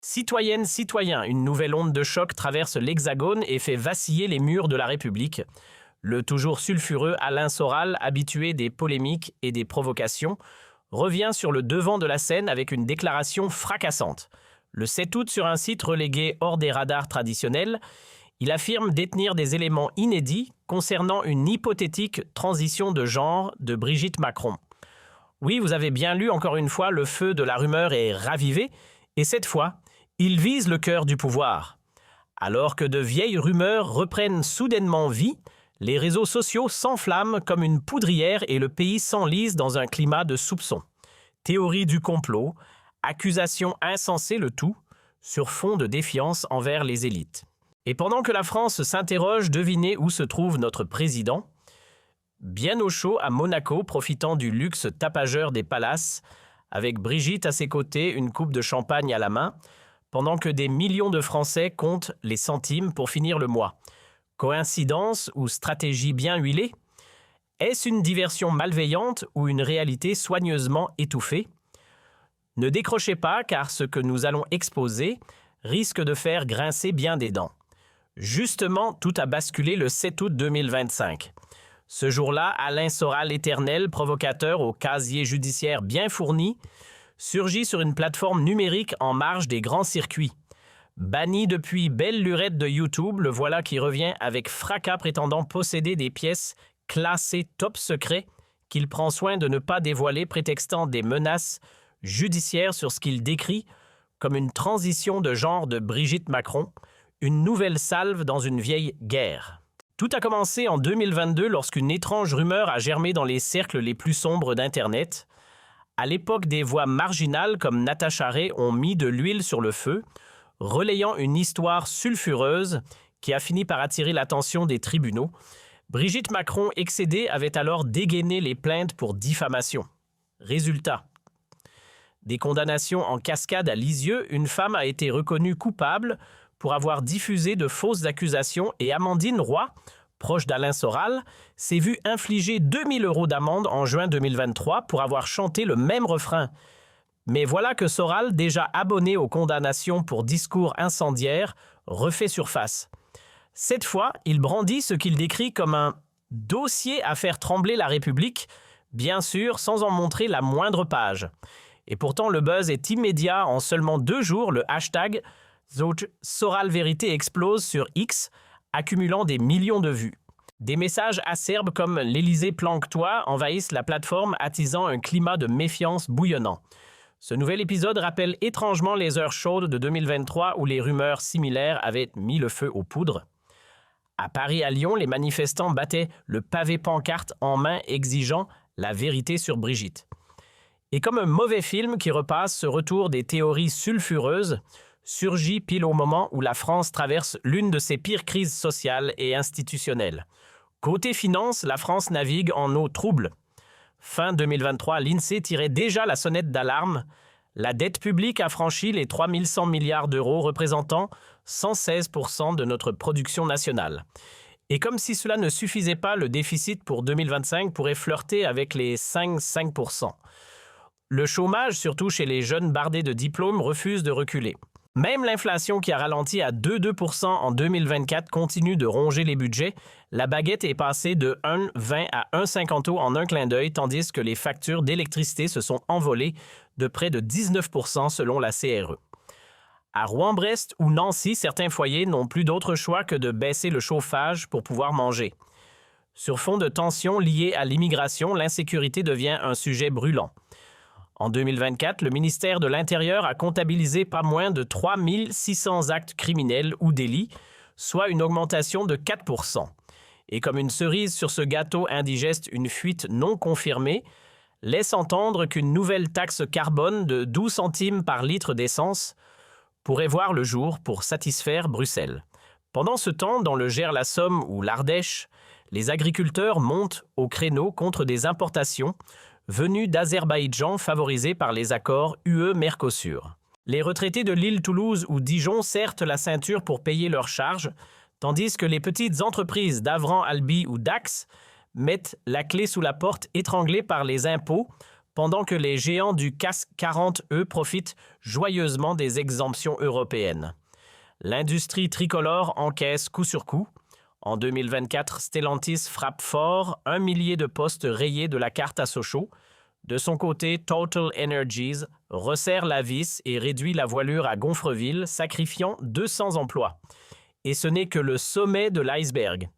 Citoyennes, citoyens, une nouvelle onde de choc traverse l'Hexagone et fait vaciller les murs de la République. Le toujours sulfureux Alain Soral, habitué des polémiques et des provocations, revient sur le devant de la scène avec une déclaration fracassante. Le 7 août, sur un site relégué hors des radars traditionnels, il affirme détenir des éléments inédits concernant une hypothétique transition de genre de Brigitte Macron. Oui, vous avez bien lu, encore une fois, le feu de la rumeur est ravivé, et cette fois, il vise le cœur du pouvoir. Alors que de vieilles rumeurs reprennent soudainement vie, les réseaux sociaux s'enflamment comme une poudrière et le pays s'enlise dans un climat de soupçons. Théorie du complot, accusations insensées le tout, sur fond de défiance envers les élites. Et pendant que la France s'interroge, devinez où se trouve notre président. Bien au chaud à Monaco, profitant du luxe tapageur des palaces, avec Brigitte à ses côtés, une coupe de champagne à la main, pendant que des millions de Français comptent les centimes pour finir le mois. Coïncidence ou stratégie bien huilée? Est-ce une diversion malveillante ou une réalité soigneusement étouffée? Ne décrochez pas, car ce que nous allons exposer risque de faire grincer bien des dents. Justement, tout a basculé le 7 août 2025. Ce jour-là, Alain Soral, éternel provocateur au casier judiciaire bien fourni, surgit sur une plateforme numérique en marge des grands circuits. Banni depuis belle lurette de YouTube, le voilà qui revient avec fracas prétendant posséder des pièces classées top secret qu'il prend soin de ne pas dévoiler, prétextant des menaces judiciaires sur ce qu'il décrit comme une transition de genre de Brigitte Macron, une nouvelle salve dans une vieille guerre. Tout a commencé en 2022 lorsqu'une étrange rumeur a germé dans les cercles les plus sombres d'Internet. À l'époque, des voix marginales comme Natacha Ray ont mis de l'huile sur le feu, relayant une histoire sulfureuse qui a fini par attirer l'attention des tribunaux. Brigitte Macron, excédée, avait alors dégainé les plaintes pour diffamation. Résultat: des condamnations en cascade à Lisieux, une femme a été reconnue coupable pour avoir diffusé de fausses accusations et Amandine Roy, proche d'Alain Soral, s'est vue infliger 2000 € d'amende en juin 2023 pour avoir chanté le même refrain. Mais voilà que Soral, déjà abonné aux condamnations pour discours incendiaires, refait surface. Cette fois, il brandit ce qu'il décrit comme un dossier à faire trembler la République, bien sûr sans en montrer la moindre page. Et pourtant, le buzz est immédiat. En seulement 2 jours, le hashtag #SoralVérité explose sur X, accumulant des millions de vues. Des messages acerbes comme « l'Élysée planque-toi » envahissent la plateforme, attisant un climat de méfiance bouillonnant. Ce nouvel épisode rappelle étrangement les heures chaudes de 2023 où les rumeurs similaires avaient mis le feu aux poudres. À Paris et à Lyon, les manifestants battaient le pavé pancarte en main exigeant la vérité sur Brigitte. Et comme un mauvais film qui repasse, ce retour des théories sulfureuses surgit pile au moment où la France traverse l'une de ses pires crises sociales et institutionnelles. Côté finances, la France navigue en eau trouble. Fin 2023, l'INSEE tirait déjà la sonnette d'alarme. La dette publique a franchi les 3100 milliards d'euros, représentant 116% de notre production nationale. Et comme si cela ne suffisait pas, le déficit pour 2025 pourrait flirter avec les 5%. Le chômage, surtout chez les jeunes bardés de diplômes, refuse de reculer. Même l'inflation qui a ralenti à 2,2% en 2024 continue de ronger les budgets. La baguette est passée de 1,20 à 1,50 € en un clin d'œil, tandis que les factures d'électricité se sont envolées de près de 19% selon la CRE. À Rouen-Brest ou Nancy, certains foyers n'ont plus d'autre choix que de baisser le chauffage pour pouvoir manger. Sur fond de tensions liées à l'immigration, l'insécurité devient un sujet brûlant. En 2024, le ministère de l'Intérieur a comptabilisé pas moins de 3600 actes criminels ou délits, soit une augmentation de 4%. Et comme une cerise sur ce gâteau indigeste, une fuite non confirmée laisse entendre qu'une nouvelle taxe carbone de 12 centimes par litre d'essence pourrait voir le jour pour satisfaire Bruxelles. Pendant ce temps, dans le Gers-la-Somme ou l'Ardèche, les agriculteurs montent au créneau contre des importations venus d'Azerbaïdjan favorisés par les accords UE-Mercosur. Les retraités de Lille, Toulouse ou Dijon serrent la ceinture pour payer leurs charges, tandis que les petites entreprises d'Avran, Albi ou Dax mettent la clé sous la porte, étranglées par les impôts, pendant que les géants du CAC 40, eux, profitent joyeusement des exemptions européennes. L'industrie tricolore encaisse coup sur coup. En 2024, Stellantis frappe fort, 1 millier de postes rayés de la carte à Sochaux. De son côté, Total Energies resserre la vis et réduit la voilure à Gonfreville, sacrifiant 200 emplois. Et ce n'est que le sommet de l'iceberg.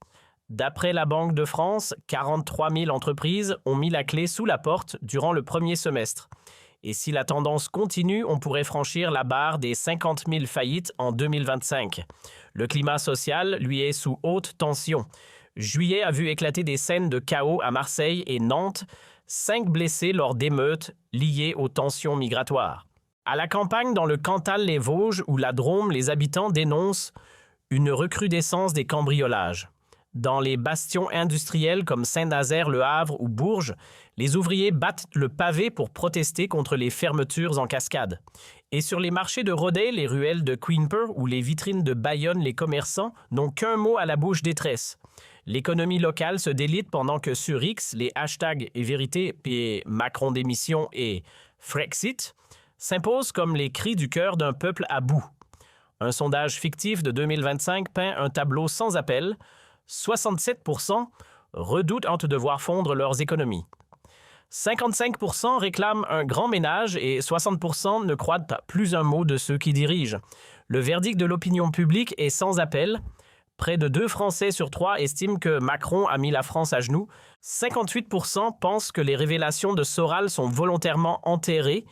D'après la Banque de France, 43 000 entreprises ont mis la clé sous la porte durant le premier semestre. Et si la tendance continue, on pourrait franchir la barre des 50 000 faillites en 2025. Le climat social, lui, est sous haute tension. Juillet a vu éclater des scènes de chaos à Marseille et Nantes, 5 blessés lors d'émeutes liées aux tensions migratoires. À la campagne, dans le Cantal, les Vosges ou la Drôme, les habitants dénoncent une recrudescence des cambriolages. Dans les bastions industriels comme Saint-Nazaire, Le Havre ou Bourges, les ouvriers battent le pavé pour protester contre les fermetures en cascade. Et sur les marchés de Rodez, les ruelles de Quimper ou les vitrines de Bayonne, les commerçants n'ont qu'un mot à la bouche: détresse. L'économie locale se délite pendant que sur X, les hashtags et vérité et Macron démission et Frexit s'imposent comme les cris du cœur d'un peuple à bout. Un sondage fictif de 2025 peint un tableau sans appel. 67% redoutent de voir fondre leurs économies. 55% réclament un grand ménage et 60% ne croient plus un mot de ceux qui dirigent. Le verdict de l'opinion publique est sans appel. Près de 2 Français sur 3 estiment que Macron a mis la France à genoux. 58% pensent que les révélations de Soral sont volontairement enterrées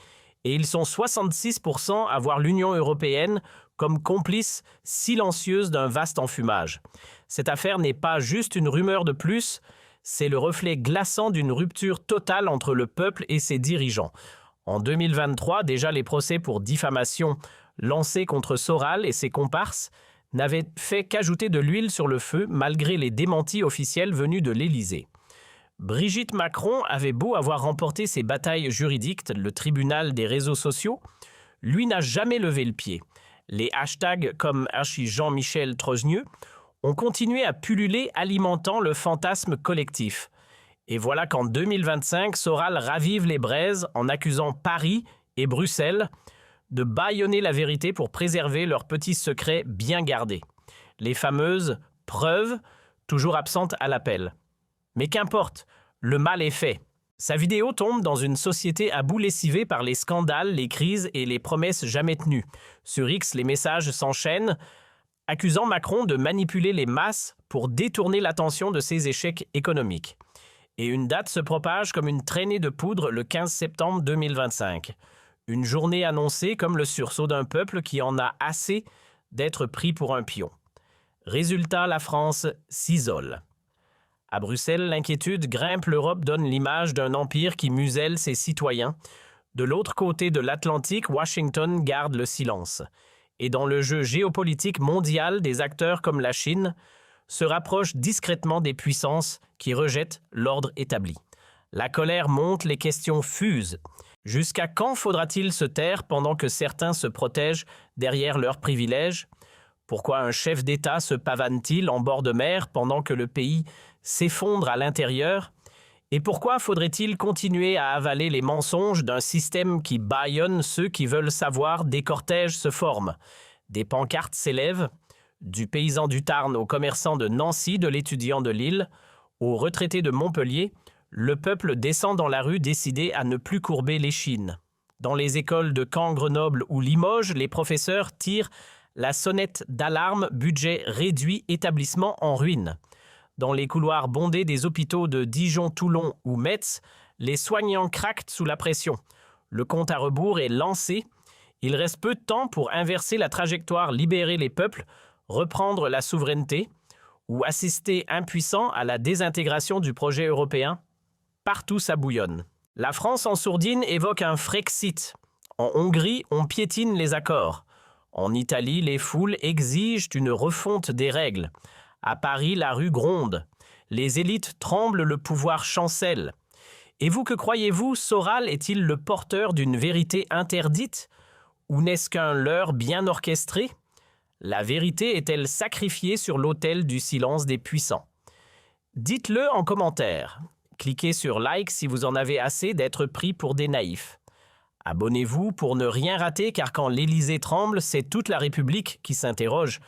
et ils sont 66% à voir l'Union européenne comme complice silencieuse d'un vaste enfumage. Cette affaire n'est pas juste une rumeur de plus, c'est le reflet glaçant d'une rupture totale entre le peuple et ses dirigeants. En 2023, déjà les procès pour diffamation lancés contre Soral et ses comparses n'avaient fait qu'ajouter de l'huile sur le feu malgré les démentis officiels venus de l'Élysée. Brigitte Macron avait beau avoir remporté ses batailles juridiques, le tribunal des réseaux sociaux, lui n'a jamais levé le pied. Les hashtags comme Jean-Michel Trogneux ont continué à pulluler, alimentant le fantasme collectif. Et voilà qu'en 2025, Soral ravive les braises en accusant Paris et Bruxelles de bâillonner la vérité pour préserver leurs petits secrets bien gardés. Les fameuses preuves, toujours absentes à l'appel. Mais qu'importe, le mal est fait. Sa vidéo tombe dans une société à bout lessivée par les scandales, les crises et les promesses jamais tenues. Sur X, les messages s'enchaînent, accusant Macron de manipuler les masses pour détourner l'attention de ses échecs économiques. Et une date se propage comme une traînée de poudre le 15 septembre 2025. Une journée annoncée comme le sursaut d'un peuple qui en a assez d'être pris pour un pion. Résultat, la France s'isole. À Bruxelles, l'inquiétude grimpe, l'Europe donne l'image d'un empire qui muselle ses citoyens. De l'autre côté de l'Atlantique, Washington garde le silence. Et dans le jeu géopolitique mondial, des acteurs comme la Chine se rapprochent discrètement des puissances qui rejettent l'ordre établi. La colère monte, les questions fusent. Jusqu'à quand faudra-t-il se taire pendant que certains se protègent derrière leurs privilèges? Pourquoi un chef d'État se pavane-t-il en bord de mer pendant que le pays s'effondre à l'intérieur? Et pourquoi faudrait-il continuer à avaler les mensonges d'un système qui bâillonne ceux qui veulent savoir? Des cortèges se forment, des pancartes s'élèvent, du paysan du Tarn au commerçant de Nancy, de l'étudiant de Lille, aux retraités de Montpellier, le peuple descend dans la rue décidé à ne plus courber l'échine. Dans les écoles de Caen, Grenoble ou Limoges, les professeurs tirent la sonnette d'alarme, budget réduit, établissement en ruine. Dans les couloirs bondés des hôpitaux de Dijon, Toulon ou Metz, les soignants craquent sous la pression. Le compte à rebours est lancé. Il reste peu de temps pour inverser la trajectoire, libérer les peuples, reprendre la souveraineté ou assister impuissant à la désintégration du projet européen. Partout ça bouillonne. La France en sourdine évoque un Frexit. En Hongrie, on piétine les accords. En Italie, les foules exigent une refonte des règles. À Paris, la rue gronde. Les élites tremblent, le pouvoir chancelle. Et vous, que croyez-vous, Soral est-il le porteur d'une vérité interdite? Ou n'est-ce qu'un leurre bien orchestré? La vérité est-elle sacrifiée sur l'autel du silence des puissants? Dites-le en commentaire. Cliquez sur like si vous en avez assez d'être pris pour des naïfs. Abonnez-vous pour ne rien rater car quand l'Élysée tremble, c'est toute la République qui s'interroge.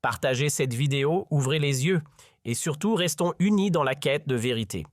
Partagez cette vidéo, ouvrez les yeux et surtout restons unis dans la quête de vérité.